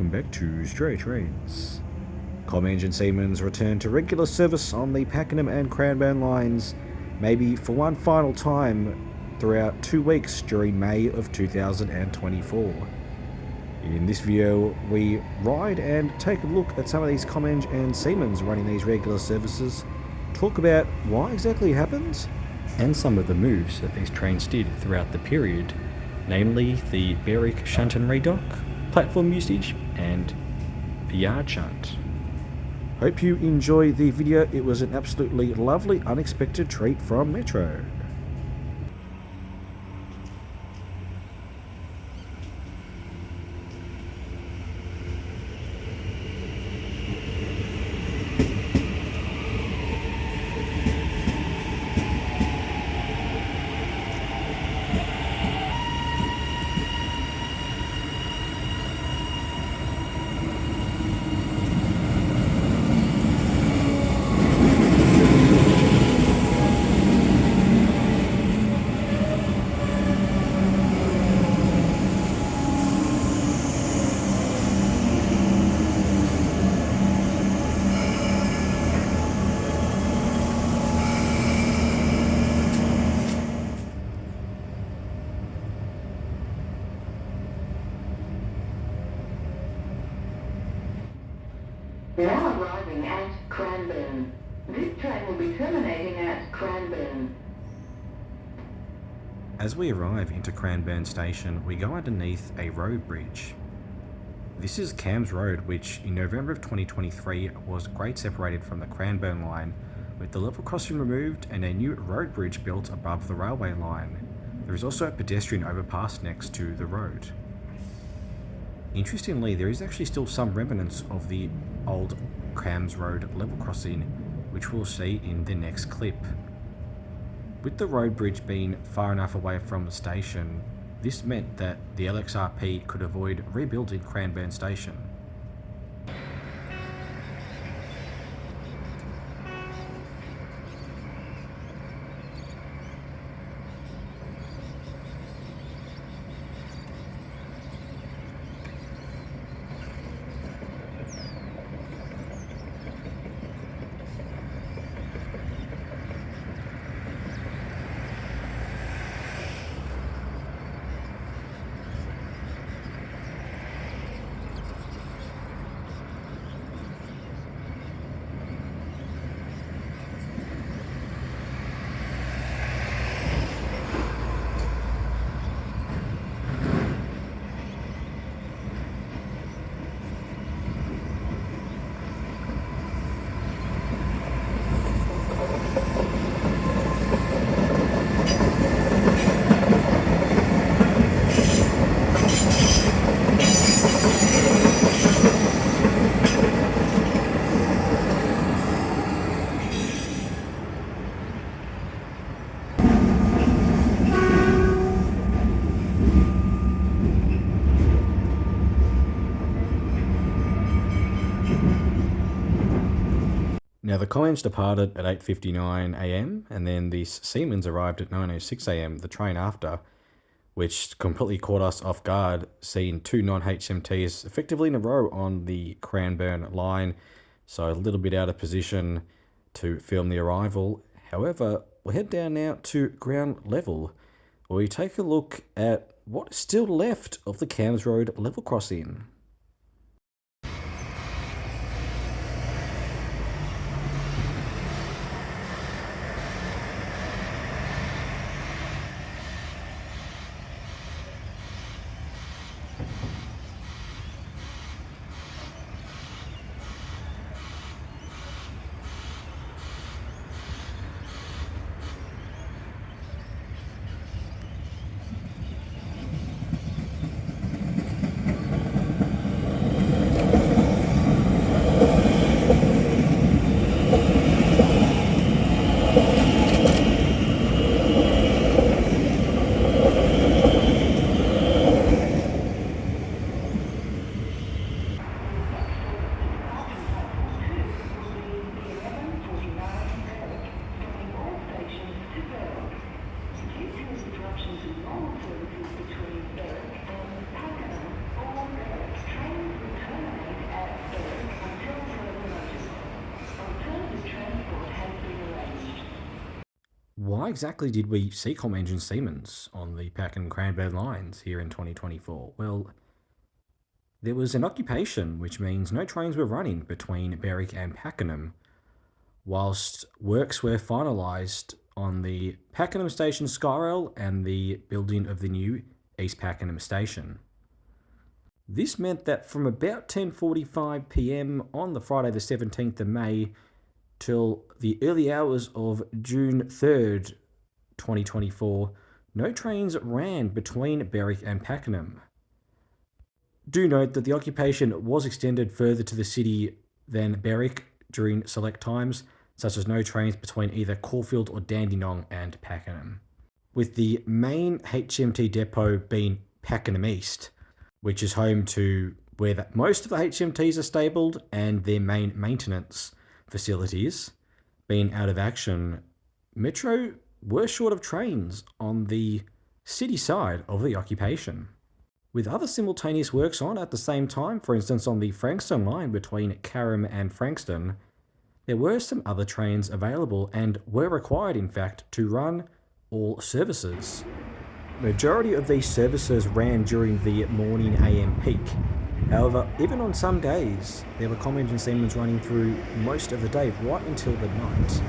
welcome back to Stray Trains. Comeng and Siemens returned to regular service on the Pakenham and Cranbourne Lines, maybe for one final time throughout 2 weeks during May of 2024. In this video, we ride and take a look at some of these Comeng and Siemens running these regular services, talk about why exactly it happens, and some of the moves that these trains did throughout the period, namely the Berwick shunt and redock, platform usage, and the yard shunt. Hope you enjoy the video. It was an absolutely lovely, unexpected treat from Metro. Now arriving at Cranbourne. This train will be terminating at Cranbourne. As we arrive into Cranbourne station, we go underneath a road bridge. This is Cams Road, which in November of 2023 was grade separated from the Cranbourne line, with the level crossing removed and a new road bridge built above the railway line. There is also a pedestrian overpass next to the road. Interestingly, there is actually still some remnants of the old Cams Road level crossing, which we'll see in the next clip. With the road bridge being far enough away from the station, this meant that the LXRP could avoid rebuilding Cranbourne station. Now the Comeng departed at 8:59 am and then the Siemens arrived at 9:06 am, the train after, which completely caught us off guard, seeing two non-HMTs effectively in a row on the Cranbourne line, so a little bit out of position to film the arrival. However, we'll head down now to ground level, where we take a look at what is still left of the Cams Road level crossing. why exactly did we see Comeng and Siemens on the Pakenham and Cranbourne Lines here in 2024? Well, there was an occupation, which means no trains were running between Berwick and Pakenham, whilst works were finalised on the Pakenham Station Skyrail and the building of the new East Pakenham Station. This meant that from about 10:45 p.m. on the Friday the 17th of May till the early hours of June 3rd, 2024, no trains ran between Berwick and Pakenham. Do note that the occupation was extended further to the city than Berwick during select times, such as no trains between either Caulfield or Dandenong and Pakenham, with the main HMT depot being Pakenham East, which is home to where most of the HMTs are stabled and their main maintenance facilities being out of action. Metro were short of trains on the city side of the occupation, with other simultaneous works on at the same time. For instance, on the Frankston line between Carrum and Frankston, there were some other trains available and were required, in fact, to run all services. Majority of these services ran during the morning AM peak. However, even on some days, there were Comeng and Siemens running through most of the day, right until the night.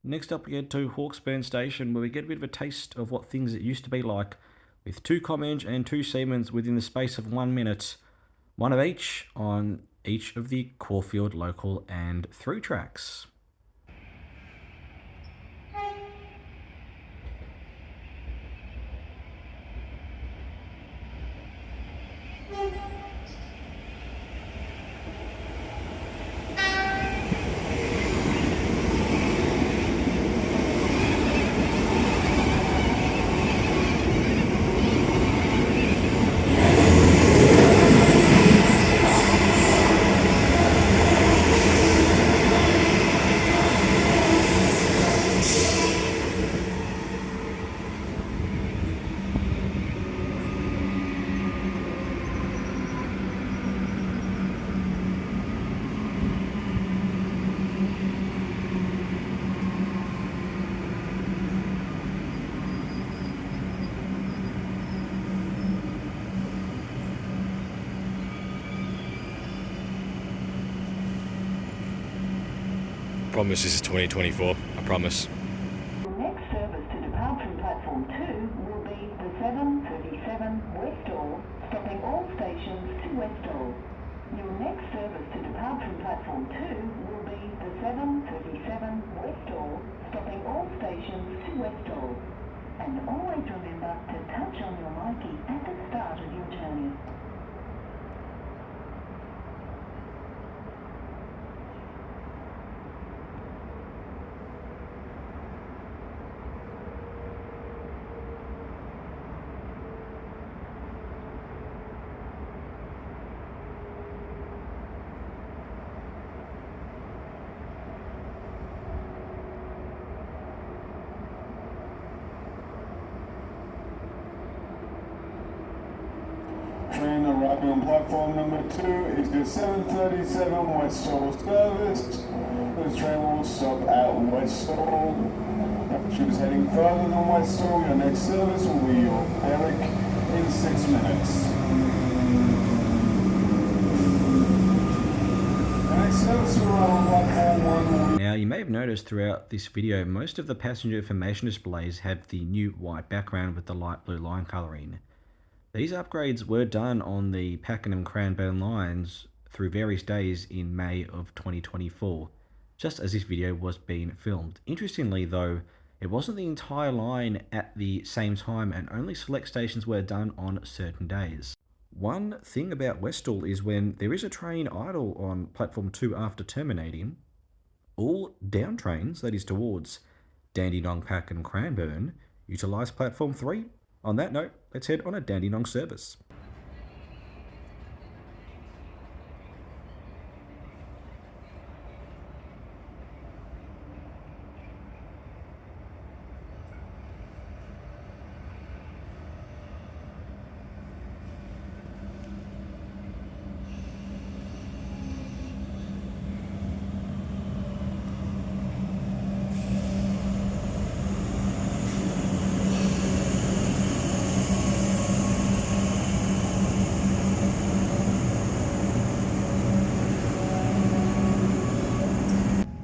Next up we get to Hawkburn Station, where we get a bit of a taste of what things it used to be like, with 2 Comeng and 2 Siemens within the space of 1 minute, one of each on each of the Caulfield local and through tracks. promise this is 2024. I promise. The next service to depart from platform 2 will be the 7:37 Westall, stopping all stations to Westall. Your next service to depart from platform 2 will be the 7:37 Westall, stopping all stations to Westall. And always remember to touch on your myki at the start of your journey. Train arriving on platform number 2 is the 7:37 Westall service. This train will stop at Westall. If you're heading further than Westall, your next service will be your Berwick in 6 minutes. The next service will run on platform 1 will be... Now, you may have noticed throughout this video, most of the passenger information displays have the new white background with the light blue line colouring. These upgrades were done on the Pakenham and Cranbourne Lines through various days in May of 2024, just as this video was being filmed. Interestingly though, it wasn't the entire line at the same time and only select stations were done on certain days. One thing about Westall is when there is a train idle on platform 2 after terminating, all down trains, that is towards Dandenong, Pakenham and Cranbourne, utilise platform 3. On that note, let's head on a Dandenong service.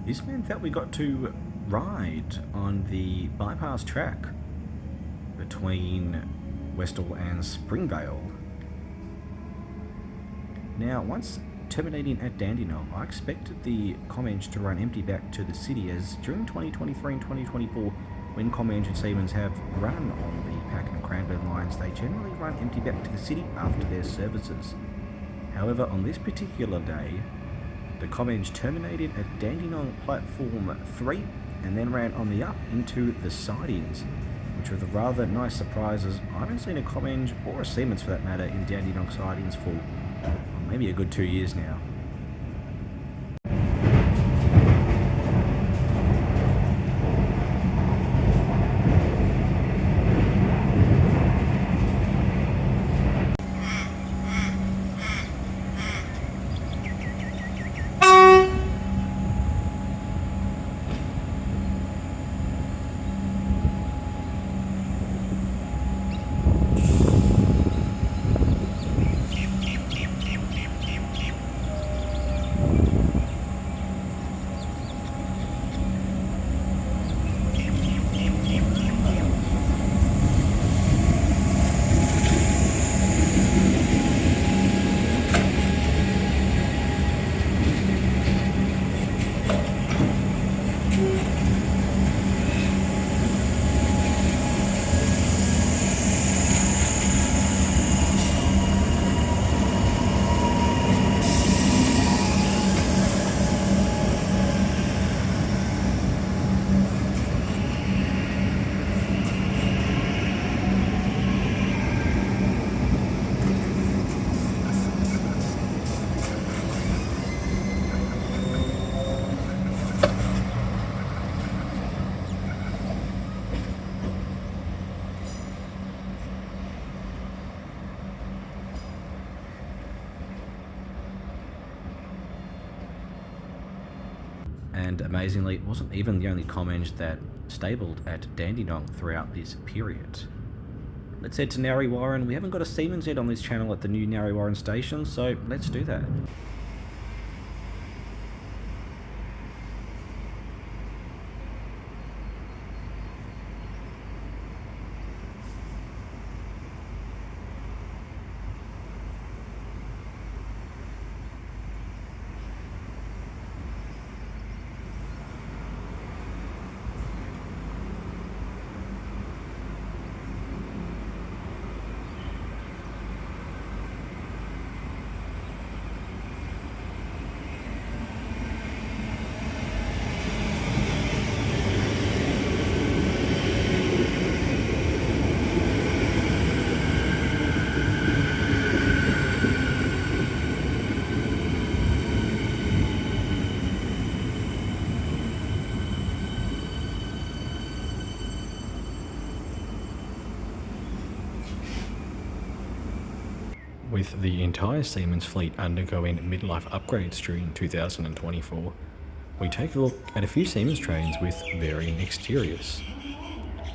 This meant that we got to ride on the bypass track between Westall and Springvale. Now, once terminating at Dandenong, I expected the Comeng to run empty back to the city, as during 2023 and 2024, when Comeng and Siemens have run on the Pakenham and Cranbourne lines, they generally run empty back to the city after their services. However, on this particular day, the Comeng terminated at Dandenong platform 3 and then ran on the up into the sidings, which were the rather nice surprises. I haven't seen a Comeng or a Siemens for that matter in Dandenong sidings for maybe a good 2 years now. And amazingly, it wasn't even the only Comeng that stabled at Dandenong throughout this period. Let's head to Nar Warren. We haven't got a Siemens yet on this channel at the new Nar Warren station, so let's do that. with the entire Siemens fleet undergoing midlife upgrades during 2024, we take a look at a few Siemens trains with varying exteriors.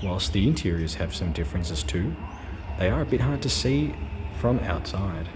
Whilst the interiors have some differences too, they are a bit hard to see from outside.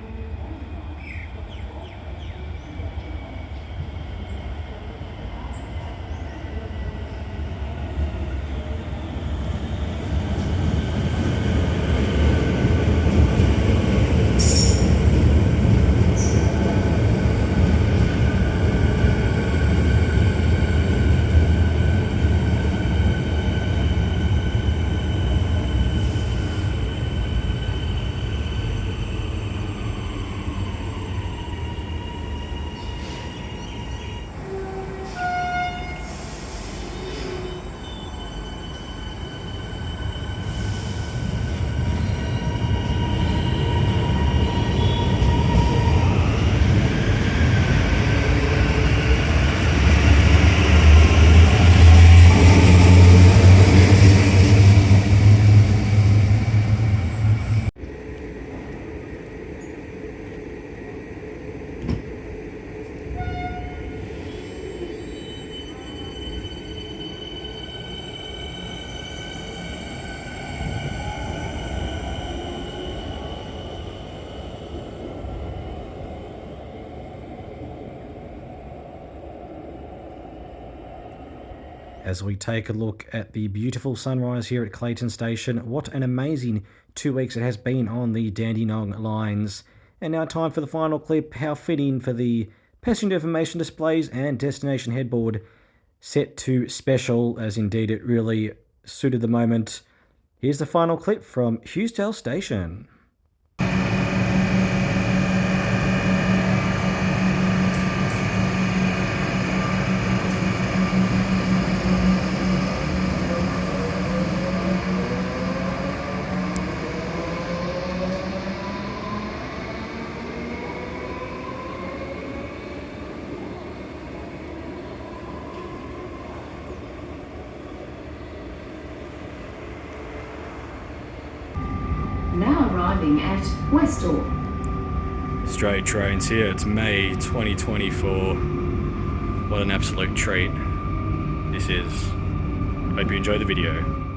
As we take a look at the beautiful sunrise here at Clayton Station, what an amazing 2 weeks it has been on the Dandenong lines. And now time for the final clip, how fitting for the passenger information displays and destination headboard set to special, as indeed it really suited the moment. Here's the final clip from Westall Station. Now arriving at Westall. Straight trains here, it's May 2024. What an absolute treat this is. Hope you enjoy the video.